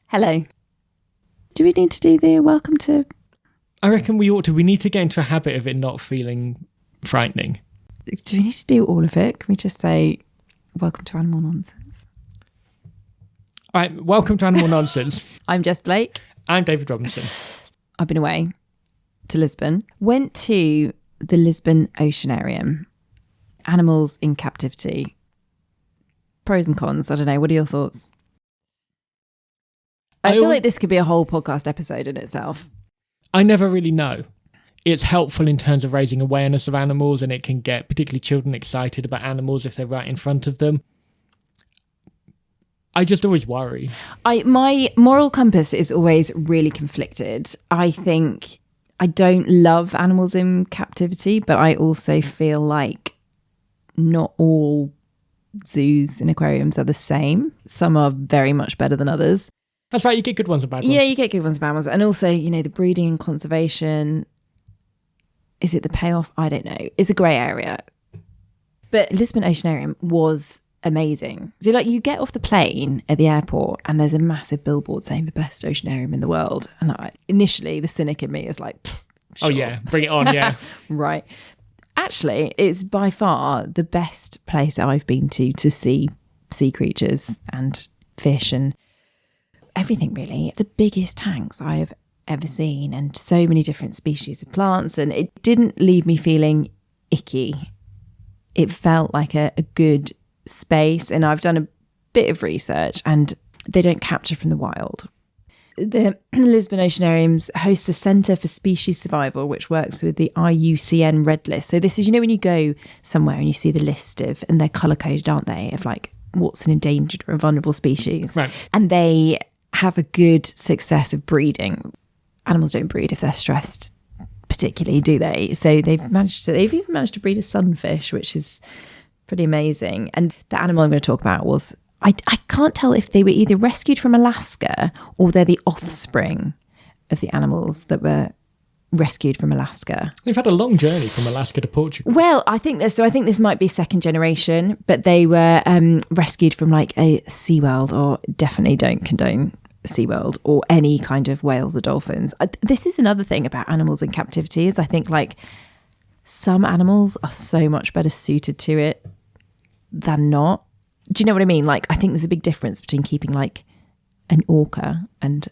Hello. Do we need to do the welcome to... I reckon we ought to. We need to get into a habit of it not feeling frightening. Do we need to do all of it? Can we just say, welcome to Animal Nonsense? All right, welcome to Animal Nonsense. I'm Jess Blake. I'm David Robinson. I've been away to Lisbon. Went to the Lisbon Oceanarium. Animals in captivity. Pros and cons, I don't know. What are your thoughts? I feel like this could be a whole podcast episode in itself. I never really know. It's helpful in terms of raising awareness of animals, and it can get particularly children excited about animals if they're right in front of them. I just always worry. My moral compass is always really conflicted. I think I don't love animals in captivity, but I also feel like not all zoos and aquariums are the same. Some are very much better than others. That's right, you get good ones and bad ones. Yeah, you get good ones and bad ones. And also, you know, the breeding and conservation, is it the payoff? I don't know. It's a grey area. But Lisbon Oceanarium was amazing. So like you get off the plane at the airport and there's a massive billboard saying the best oceanarium in the world. And initially the cynic in me is like, sure. Oh yeah, bring it on, yeah. Right. Actually, it's by far the best place I've been to see sea creatures and fish and everything really. The biggest tanks I have ever seen and so many different species of plants, and it didn't leave me feeling icky. It felt like a good space, and I've done a bit of research and they don't capture from the wild. The Lisbon Oceanariums hosts a Centre for Species Survival, which works with the IUCN Red List. So this is, you know, when you go somewhere and you see the list of, and they're colour-coded, aren't they, of like what's an endangered or a vulnerable species. Right. And they have a good success of breeding. Animals don't breed if they're stressed particularly, do they? So they've even managed to breed a sunfish, which is pretty amazing. And the animal I'm going to talk about was, I can't tell if they were either rescued from Alaska or they're the offspring of the animals that were rescued from Alaska. They've had a long journey from Alaska to Portugal. Well, I think this might be second generation, but they were rescued from like a SeaWorld, or definitely don't condone SeaWorld or any kind of whales or dolphins. This is another thing about animals in captivity is I think like some animals are so much better suited to it than not. Do you know what I mean? Like I think there's a big difference between keeping like an orca and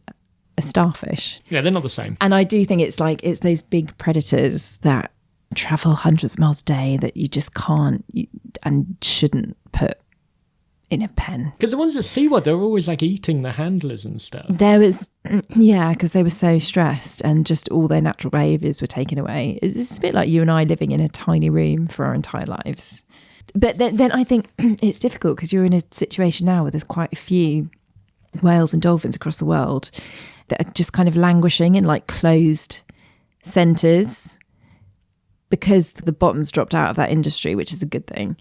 a starfish. Yeah, they're not the same. And I do think it's those big predators that travel hundreds of miles a day that you just can't and shouldn't put in a pen. Because the ones at SeaWorld, they're always like eating the handlers and stuff. There was, yeah, because they were so stressed and just all their natural behaviours were taken away. It's a bit like you and I living in a tiny room for our entire lives. But then I think it's difficult because you're in a situation now where there's quite a few whales and dolphins across the world that are just kind of languishing in like closed centres because the bottom's dropped out of that industry, which is a good thing.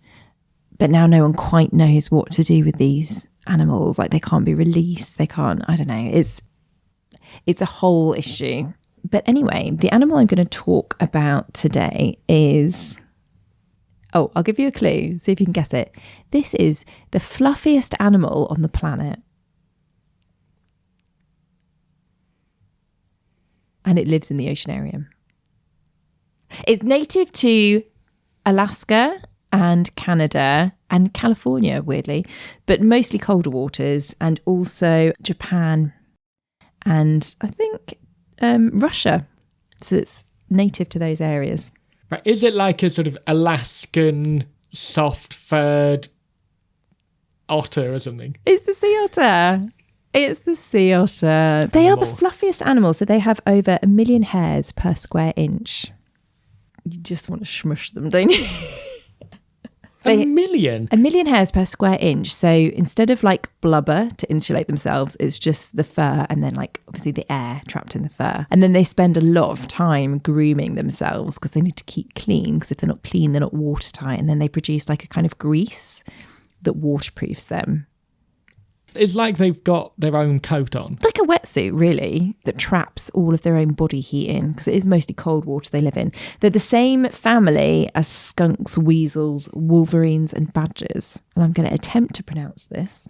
But now no one quite knows what to do with these animals. Like they can't be released. They can't, I don't know. It's a whole issue. But anyway, the animal I'm going to talk about today is... Oh, I'll give you a clue. See if you can guess it. This is the fluffiest animal on the planet. And it lives in the Oceanarium. It's native to Alaska and Canada and California, weirdly, but mostly colder waters, and also Japan and I think Russia. So it's native to those areas. Right. Is it like a sort of Alaskan soft-furred otter or something? It's the sea otter. It's the sea otter. They are the fluffiest animals. So they have over 1 million hairs per square inch. You just want to smush them, don't you? A million? 1 million hairs per square inch. So instead of like blubber to insulate themselves, it's just the fur and then like obviously the air trapped in the fur. And then they spend a lot of time grooming themselves because they need to keep clean, because if they're not clean, they're not watertight. And then they produce like a kind of grease that waterproofs them. It's like they've got their own coat on. Like a wetsuit, really, that traps all of their own body heat in, because it is mostly cold water they live in. They're the same family as skunks, weasels, wolverines and badgers. And I'm going to attempt to pronounce this.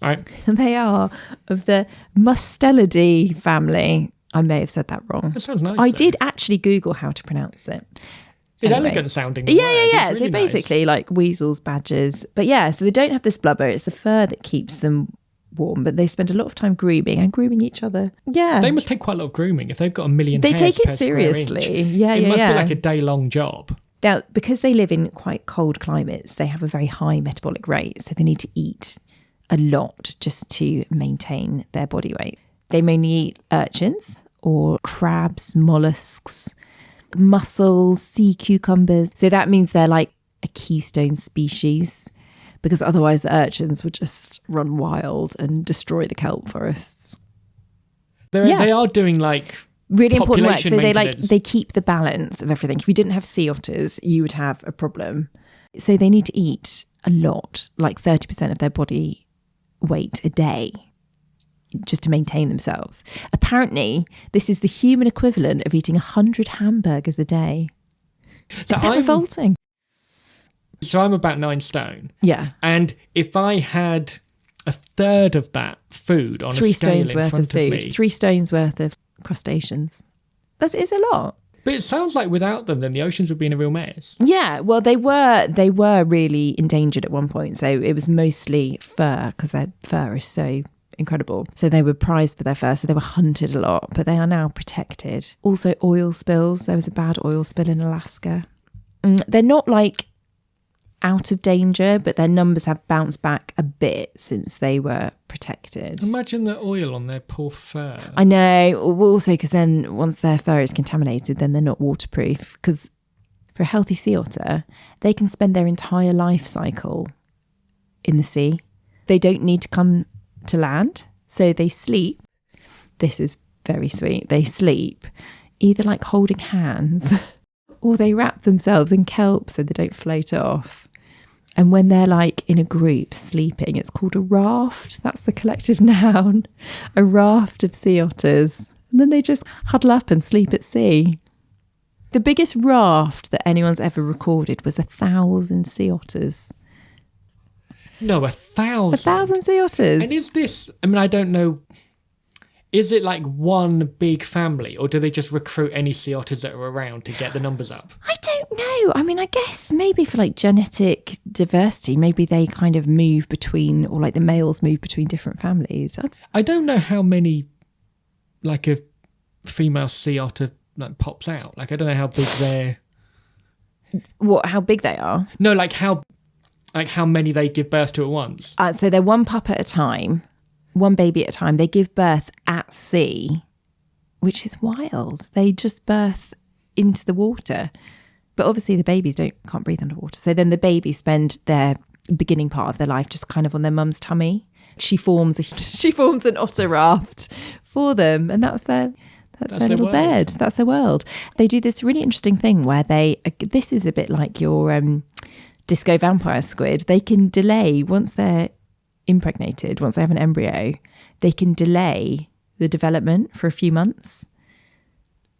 Right. They are of the Mustelidae family. I may have said that wrong. That sounds nice. I though. did actually Google how to pronounce it. It's Anyway. elegant sounding. Yeah. It's So really basically, like weasels, badgers. But yeah, so they don't have this blubber. It's the fur that keeps them warm. But they spend a lot of time grooming and grooming each other. Yeah. They must take quite a lot of grooming if they've got a million They hairs take it per square inch. seriously. Yeah, It must be like a day-long job. Now, because they live in quite cold climates, they have a very high metabolic rate. So they need to eat a lot just to maintain their body weight. They mainly eat urchins or crabs, mollusks, mussels, sea cucumbers. So that means they're like a keystone species, because otherwise the urchins would just run wild and destroy the kelp forests. They are doing like really important work. So maintenance. they keep the balance of everything. If you didn't have sea otters, you would have a problem. So they need to eat a lot, like 30% of their body weight a day, just to maintain themselves. Apparently, this is the human equivalent of eating 100 hamburgers a day. Is that revolting? So I'm about 9 stone. Yeah. And if I had a third of that food on 3 a scale stones in worth front of food, me, 3 stones worth of crustaceans. That is a lot. but it sounds like without them, then the oceans would be in a real mess. Yeah, well, they were really endangered at one point. So it was mostly fur, because their fur is so incredible. So they were prized for their fur, so they were hunted a lot, but they are now protected. Also, oil spills. There was a bad oil spill in Alaska. They're not like out of danger, but their numbers have bounced back a bit since they were protected. Imagine the oil on their poor fur. I know. Also, because then once their fur is contaminated, then they're not waterproof. Because for a healthy sea otter, they can spend their entire life cycle in the sea. They don't need to come to land. So they sleep. This is very sweet. They sleep either like holding hands or they wrap themselves in kelp so they don't float off. And when they're like in a group sleeping, it's called a raft. That's the collective noun. A raft of sea otters. And then they just huddle up and sleep at sea. The biggest raft that anyone's ever recorded was 1,000 sea otters. No, 1,000. 1,000 sea otters. And is this, I mean, I don't know, is it like one big family, or do they just recruit any sea otters that are around to get the numbers up? I don't know. I mean, I guess maybe for like genetic diversity, maybe they kind of move between, or like the males move between different families. I don't know how many, like a female sea otter like pops out. Like, I don't know how big they're... What, how big they are? No, like how many they give birth to at once. So they're one pup at a time, one baby at a time. They give birth at sea, which is wild. They just birth into the water. But obviously the babies can't breathe underwater. So then the babies spend their beginning part of their life just kind of on their mum's tummy. She forms an otter raft for them, and that's their little bed. That's their world. They do this really interesting thing where this is a bit like your disco vampire squid. They can delay, once they're impregnated, once they have an embryo, they can delay the development for a few months,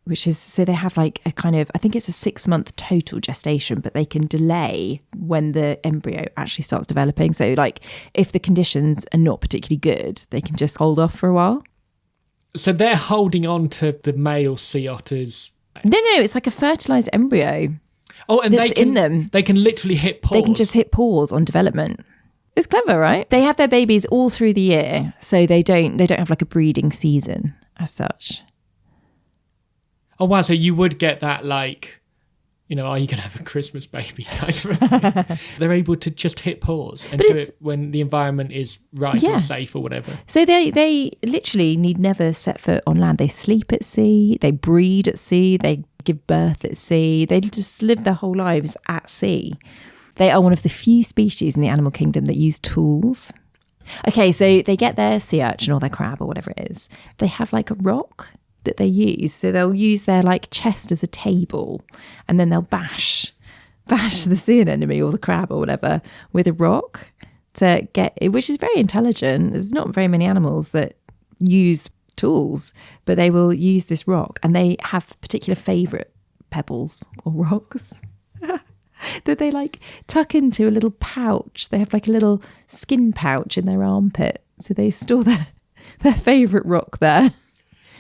which is, so they have like a kind of, I think it's a 6-month total gestation, but they can delay when the embryo actually starts developing. So like if the conditions are not particularly good, they can just hold off for a while. So they're holding on to the male sea otters. No, it's like a fertilized embryo. Oh, and that's in them. They can literally hit pause. They can just hit pause on development. It's clever, right? They have their babies all through the year, so they don't have like a breeding season as such. Oh wow! So you would get that, like, you know, are you going to have a Christmas baby kind of a thing? They're able to just hit pause and do it when the environment is right or safe or whatever. So they literally need never set foot on land. They sleep at sea. They breed at sea. They give birth at sea. They just live their whole lives at sea. They are one of the few species in the animal kingdom that use tools. Okay, so they get their sea urchin or their crab or whatever it is. They have like a rock that they use. So they'll use their like chest as a table, and then they'll bash the sea anemone or the crab or whatever with a rock to get it, which is very intelligent. There's not very many animals that use tools, but they will use this rock, and they have particular favourite pebbles or rocks that they like tuck into a little pouch. They have like a little skin pouch in their armpit So they store their favourite rock there.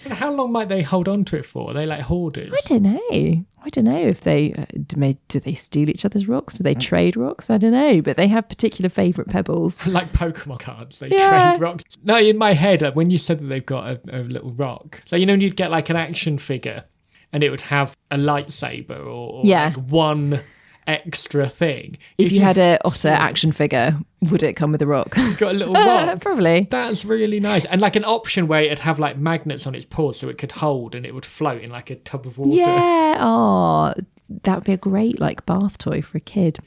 But how long might they hold on to it for? Are they like hoarders? I don't know if they do they steal each other's rocks? Do they trade rocks? I don't know. But they have particular favourite pebbles. Like Pokemon cards, they trade rocks. No, in my head, when you said that they've got a little rock. So, you know, you'd get like an action figure and it would have a lightsaber or like one extra thing. If you had an otter action figure, would it come with a rock? You've got a little rock. Probably. That's really nice. And like an option where it'd have like magnets on its paws so it could hold and it would float in like a tub of water. Yeah. Oh, that would be a great like bath toy for a kid.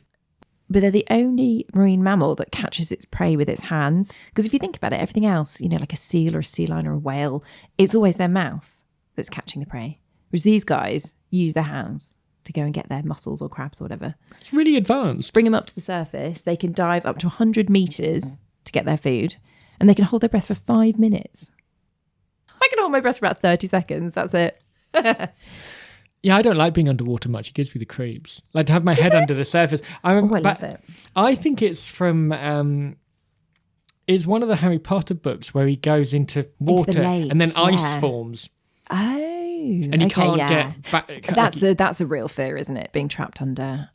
But they're the only marine mammal that catches its prey with its hands. Because if you think about it, everything else, you know, like a seal or a sea lion or a whale, it's always their mouth that's catching the prey. Whereas these guys use their hands to go and get their mussels or crabs or whatever. It's really advanced. Bring them up to the surface. They can dive up to 100 metres to get their food. And they can hold their breath for 5 minutes. I can hold my breath for about 30 seconds. That's it. Yeah, I don't like being underwater much. It gives me the creeps. Like to have my head under the surface. I love it. I think it's from... it's one of the Harry Potter books where he goes into water and then ice forms. Oh. And you can't get back. That's a real fear, isn't it? Being trapped under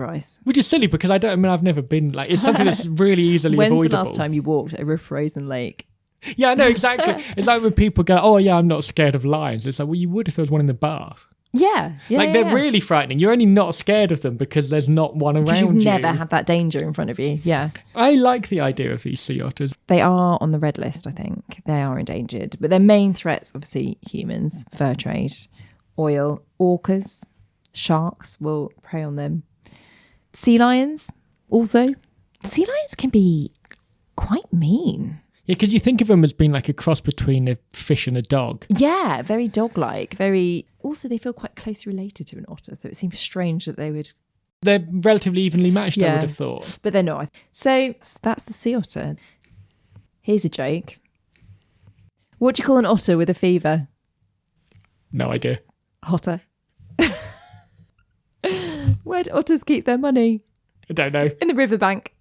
ice. Which is silly because I've never been like, it's something that's really easily avoidable. When's the last time you walked over a frozen lake? Yeah, I know, exactly. It's like when people go, oh yeah, I'm not scared of lions. It's like, well, you would if there was one in the bath. Yeah. They're really frightening. You're only not scared of them because there's not one around you. You've never had that danger in front of you. Yeah. I like the idea of these sea otters. They are on the red list, I think. They are endangered. But their main threats, obviously, humans, fur trade, oil, orcas, sharks will prey on them. Sea lions, also. Sea lions can be quite mean. Yeah, because you think of them as being like a cross between a fish and a dog. Yeah, very dog-like. Also, they feel quite closely related to an otter, so it seems strange that they would... They're relatively evenly matched, I would have thought. But they're not. So that's the sea otter. Here's a joke. What do you call an otter with a fever? No idea. Otter. Where do otters keep their money? I don't know. In the riverbank.